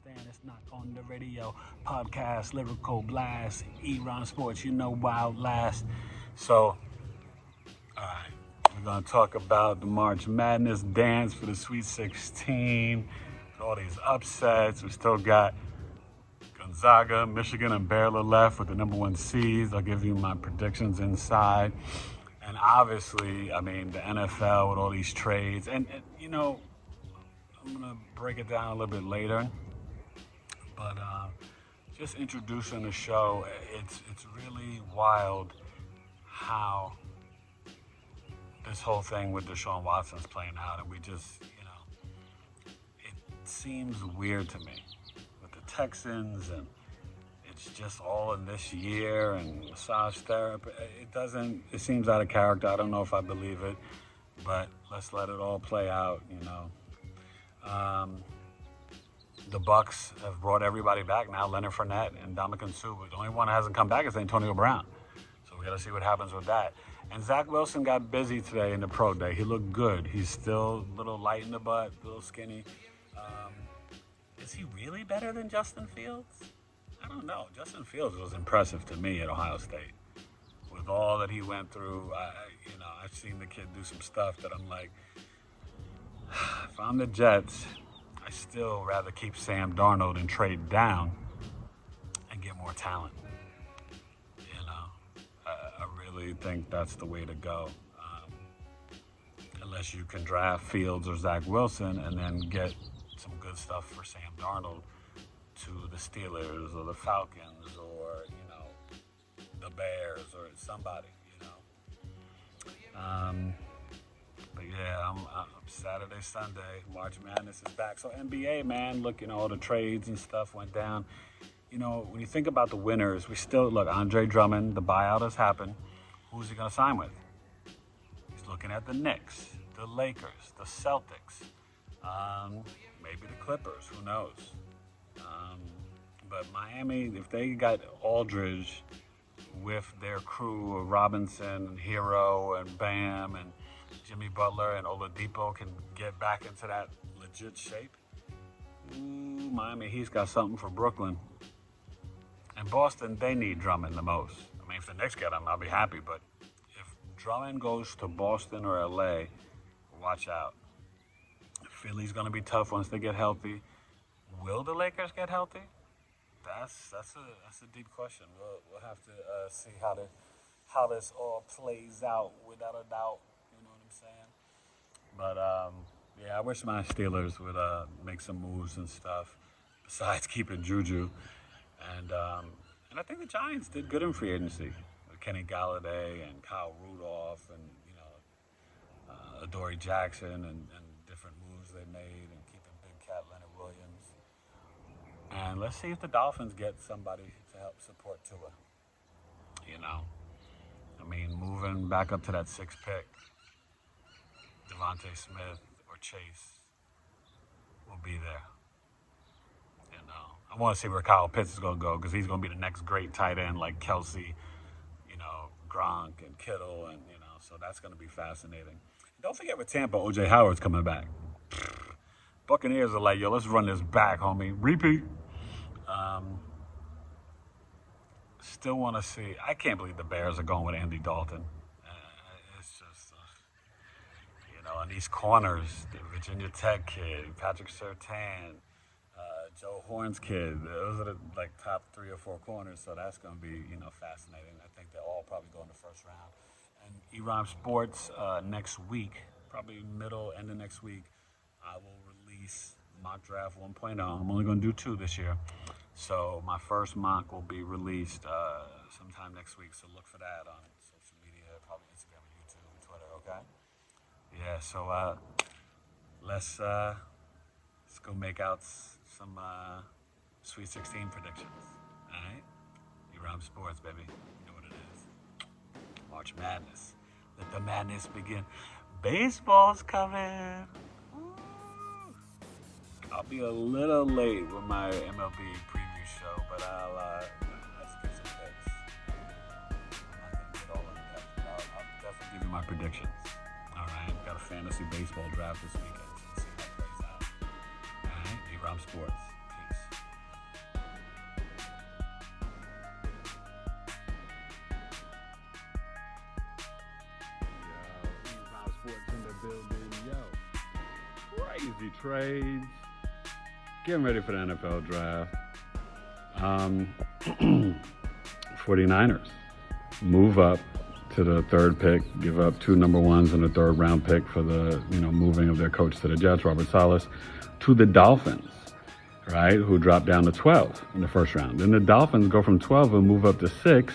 understand it's not on the radio. Podcast, lyrical blast, ERhymesSports, wild last. So, alright, we're going to talk about the March Madness dance for the Sweet 16. All these upsets. We still got Gonzaga, Michigan, and Baylor left with the number one seeds. I'll give you my predictions inside. And obviously, the NFL with all these trades. And I'm going to break it down a little bit later. But just introducing the show, it's really wild how this whole thing with Deshaun Watson's playing out. And we just, it seems weird to me with the Texans, and it's just all in this year and massage therapy. It seems out of character. I don't know if I believe it, but let's let it all play out, The Bucks have brought everybody back now. Leonard Fournette and Ndamukong Suh. The only one that hasn't come back is Antonio Brown. So we got to see what happens with that. And Zach Wilson got busy today in the pro day. He looked good. He's still a little light in the butt, a little skinny. Is he really better than Justin Fields? I don't know. Justin Fields was impressive to me at Ohio State. With all that he went through, I've seen the kid do some stuff that I'm like, if I'm the Jets, I still rather keep Sam Darnold and trade down and get more talent. I really think that's the way to go. Unless you can draft Fields or Zach Wilson and then get some good stuff for Sam Darnold to the Steelers or the Falcons or, the Bears or somebody, But yeah, I'm Saturday, Sunday, March Madness is back. So NBA, man, look, all the trades and stuff went down. When you think about the winners, we still, look, Andre Drummond, the buyout has happened. Who's he going to sign with? He's looking at the Knicks, the Lakers, the Celtics, maybe the Clippers, who knows? But Miami, if they got Aldridge with their crew of Robinson and Hero and Bam and Jimmy Butler and Oladipo can get back into that legit shape, Miami, he's got something for Brooklyn. And Boston, they need Drummond the most. If the Knicks get him, I'll be happy. But if Drummond goes to Boston or LA, watch out. Philly's going to be tough once they get healthy. Will the Lakers get healthy? That's a deep question. We'll have to see how this all plays out without a doubt. You know what I'm saying? But I wish my Steelers would make some moves and stuff besides keeping Juju. And I think the Giants did good in free agency with Kenny Galladay and Kyle Rudolph and Adoree Jackson and different moves they made and keeping Big Cat Leonard Williams. And let's see if the Dolphins get somebody to help support Tua. Moving back up to that 6th pick, Devontae Smith or Chase will be there. I want to see where Kyle Pitts is going to go because he's going to be the next great tight end like Kelsey, Gronk and Kittle, and so that's going to be fascinating. Don't forget with Tampa, O.J. Howard's coming back. Buccaneers are like, yo, let's run this back, homie. Repeat. Still want to see. I can't believe the Bears are going with Andy Dalton. It's just, and these corners, the Virginia Tech kid, Patrick Surtain, Joe Horn's kid, those are the top 3 or 4 corners, so that's going to be, fascinating. I think they'll all probably go in the first round. And ERhymesSports next week, probably end of next week, I will release Mock Draft 1.0. I'm only going to do 2 this year. So my first mock will be released sometime next week, so look for that on social media, probably Instagram, YouTube, and Twitter, okay? Yeah, so let's go make out some Sweet 16 predictions. All right? ERhymesSports, baby. You know what it is. March Madness. Let the madness begin. Baseball's coming. Woo. I'll be a little late with my MLB preview show, but let's get some picks. I'm not going to get all in depth, but I'll definitely give you my predictions. All right? Got a fantasy baseball draft this weekend. See how it plays out. All right? ERhymesSports. Peace. building. Yo, crazy trades. Getting ready for the NFL draft. 49ers move up to the third pick, give up 2 number ones and a third round pick for the moving of their coach to the Jets, Robert Saleh, to the Dolphins, right, who dropped down to 12 in the first round. Then the Dolphins go from 12 and move up to 6.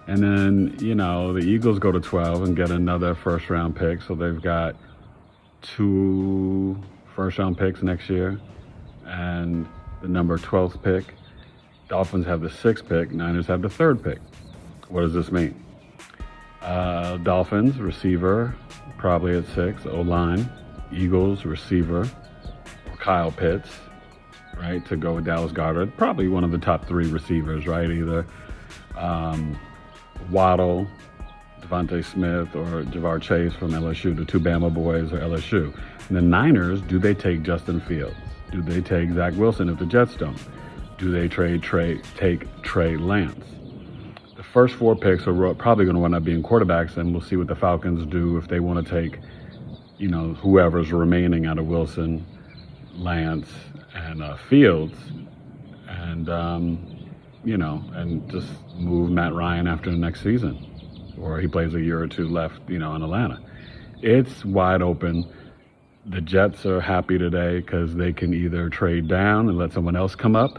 And then, the Eagles go to 12 and get another first round pick. So they've got 2 first round picks next year and the number 12th pick. Dolphins have the 6th pick. Niners have the 3rd pick. What does this mean? Dolphins, receiver, probably at 6, O-line. Eagles, receiver, Kyle Pitts, right, to go with Dallas Goedert. Probably one of the top 3 receivers, right? Either Waddle, Devontae Smith, or Ja'Marr Chase from LSU, the 2 Bama boys, or LSU. And the Niners, do they take Justin Fields? Do they take Zach Wilson if the Jets don't? Do they take Trey Lance? The first 4 picks are probably going to wind up being quarterbacks, and we'll see what the Falcons do if they want to take, whoever's remaining out of Wilson, Lance, and Fields, and and just move Matt Ryan after the next season, or he plays a year or 2 left, in Atlanta. It's wide open. The Jets are happy today because they can either trade down and let someone else come up,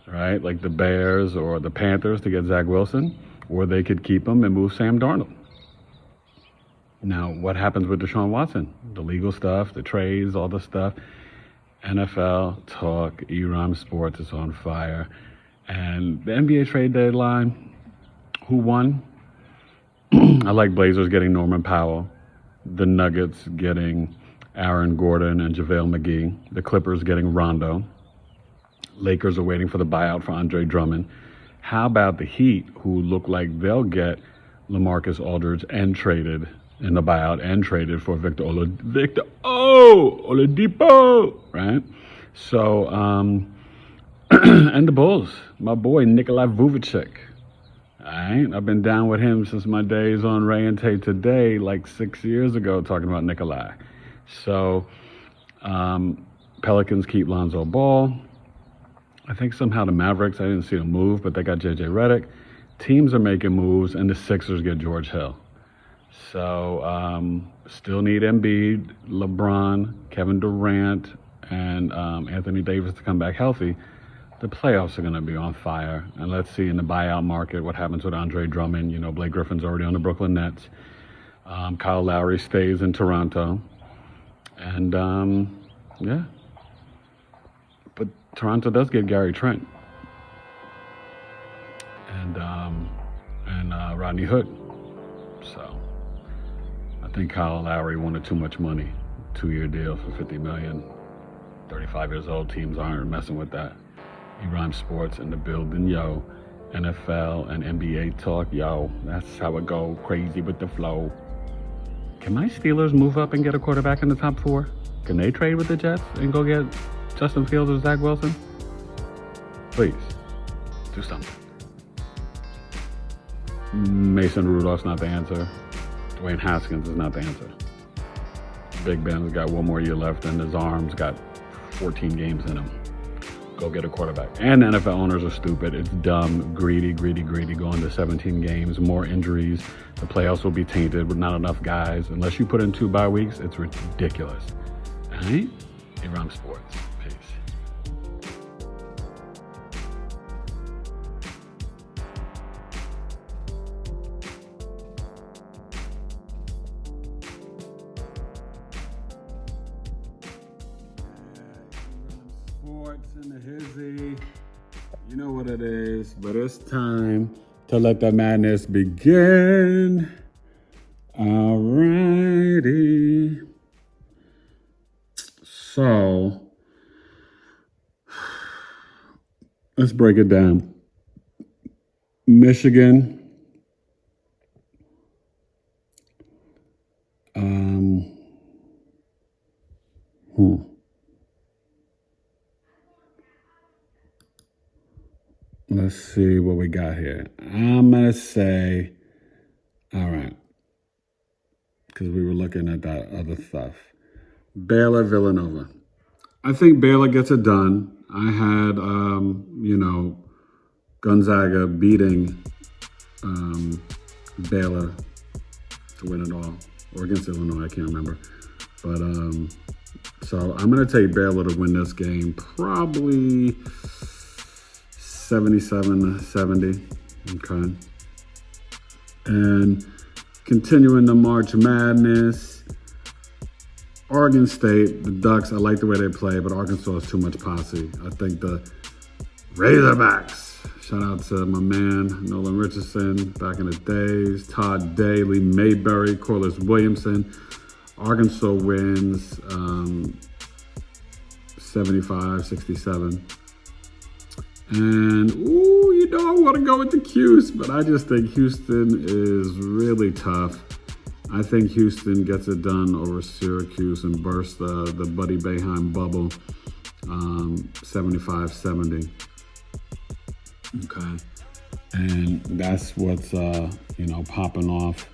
right, like the Bears or the Panthers to get Zach Wilson, or they could keep him and move Sam Darnold. Now, what happens with Deshaun Watson? The legal stuff, the trades, all the stuff. NFL talk, ERhymesSports is on fire. And the NBA trade deadline, who won? I like Blazers getting Norman Powell, the Nuggets getting Aaron Gordon and JaVale McGee, the Clippers getting Rondo. Lakers are waiting for the buyout for Andre Drummond. How about the Heat, who look like they'll get LaMarcus Aldridge and traded in the buyout and traded for Victor Oladipo, right? So, and the Bulls, my boy Nikola Vucevic. All right, I've been down with him since my days on Ray and Tay Today, like 6 years ago, talking about Nikolai. So, Pelicans keep Lonzo Ball. I think somehow the Mavericks, I didn't see them move, but they got J.J. Redick. Teams are making moves, and the Sixers get George Hill. So, still need Embiid, LeBron, Kevin Durant, and Anthony Davis to come back healthy. The playoffs are going to be on fire. And let's see in the buyout market what happens with Andre Drummond. Blake Griffin's already on the Brooklyn Nets. Kyle Lowry stays in Toronto. And, yeah. But Toronto does get Gary Trent. And Rodney Hood. So, I think Kyle Lowry wanted too much money. 2-year deal for $50 million. 35 years old, teams aren't messing with that. ERhymesSports in the building, yo. NFL and NBA talk, yo. That's how it go. Crazy with the flow. Can my Steelers move up and get a quarterback in the top 4? Can they trade with the Jets and go get Justin Fields or Zach Wilson? Please, do something. Mason Rudolph's not the answer. Dwayne Haskins is not the answer. Big Ben's got 1 more year left, and his arm's got 14 games in him. Go get a quarterback. And NFL owners are stupid. It's dumb, greedy, going to 17 games, more injuries. The playoffs will be tainted with not enough guys. Unless you put in 2 bye weeks, it's ridiculous. All right? ERhymesSports. Peace. Sports in the hizzy. You know what it is, but it's time to let the madness begin. Alrighty. So, let's break it down. Michigan. Let's see what we got here. I'm going to say, all right. because we were looking at that other stuff. Baylor, Villanova. I think Baylor gets it done. I had, Gonzaga beating Baylor to win it all, or against Illinois, I can't remember. But so I'm going to take Baylor to win this game, probably 77-70. Okay. And continuing the March Madness, Oregon State, the Ducks, I like the way they play, but Arkansas is too much posse. I think the Razorbacks, shout out to my man, Nolan Richardson, back in the days, Todd Daly, Mayberry, Corliss Williamson. Arkansas wins 75-67. And, I want to go with the Cuse, but I just think Houston is really tough. I think Houston gets it done over Syracuse and bursts the Buddy Boeheim bubble 75-70. Okay. And that's what's, popping off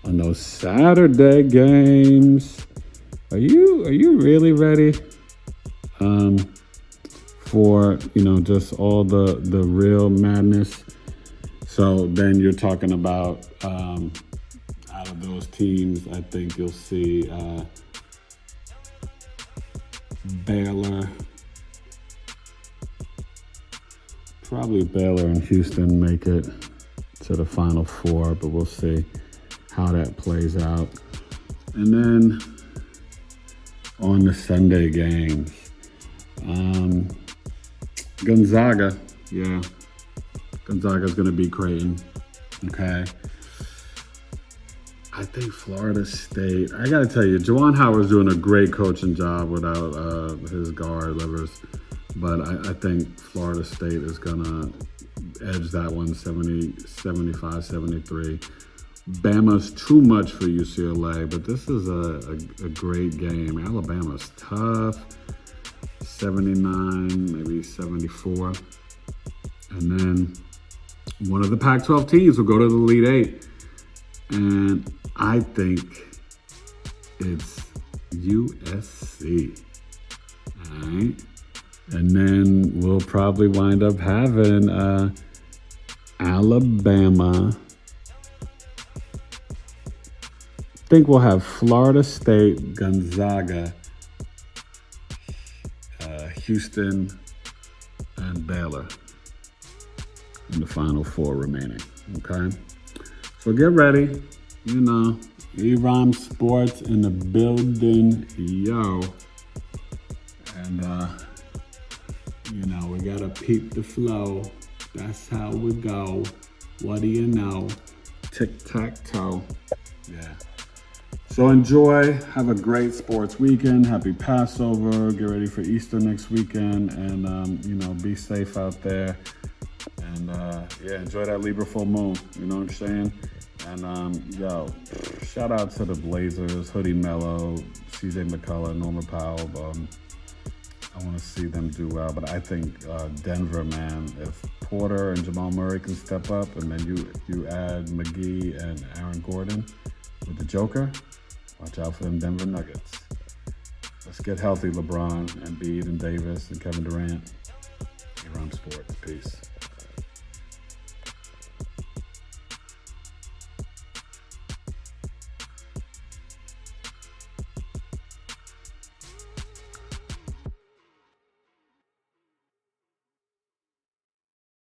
on those Saturday games. Are you really ready for, just all the real madness? So then you're talking about, out of those teams, I think you'll see Baylor. Probably Baylor and Houston make it to the Final Four, but we'll see how that plays out. And then on the Sunday games, Gonzaga, Gonzaga's going to beat Creighton, okay? I think Florida State, I got to tell you, Juwan Howard's doing a great coaching job without his guard livers. But I think Florida State is going to edge that one 75-73. Bama's too much for UCLA, but this is a great game. Alabama's tough, 79, maybe 74. And then one of the Pac-12 teams will go to the Elite Eight. And I think it's USC. All right. And then we'll probably wind up having Alabama. I think we'll have Florida State, Gonzaga, Houston, and Baylor in the Final Four remaining. Okay? So get ready. ERhymesSports in the building, yo. And, we gotta peep the flow. That's how we go. What do you know? Tic-tac-toe. Yeah. So enjoy. Have a great sports weekend. Happy Passover. Get ready for Easter next weekend. And, be safe out there. And, enjoy that Libra full moon. You know what I'm saying? And, shout out to the Blazers, Hoodie Mello, CJ McCullough, Norma Powell. I want to see them do well, but I think Denver, man, if Porter and Jamal Murray can step up, and then you add McGee and Aaron Gordon with the Joker, watch out for them Denver Nuggets. Let's get healthy, LeBron, Embiid, and Davis, and Kevin Durant. ERhymesSports. Peace.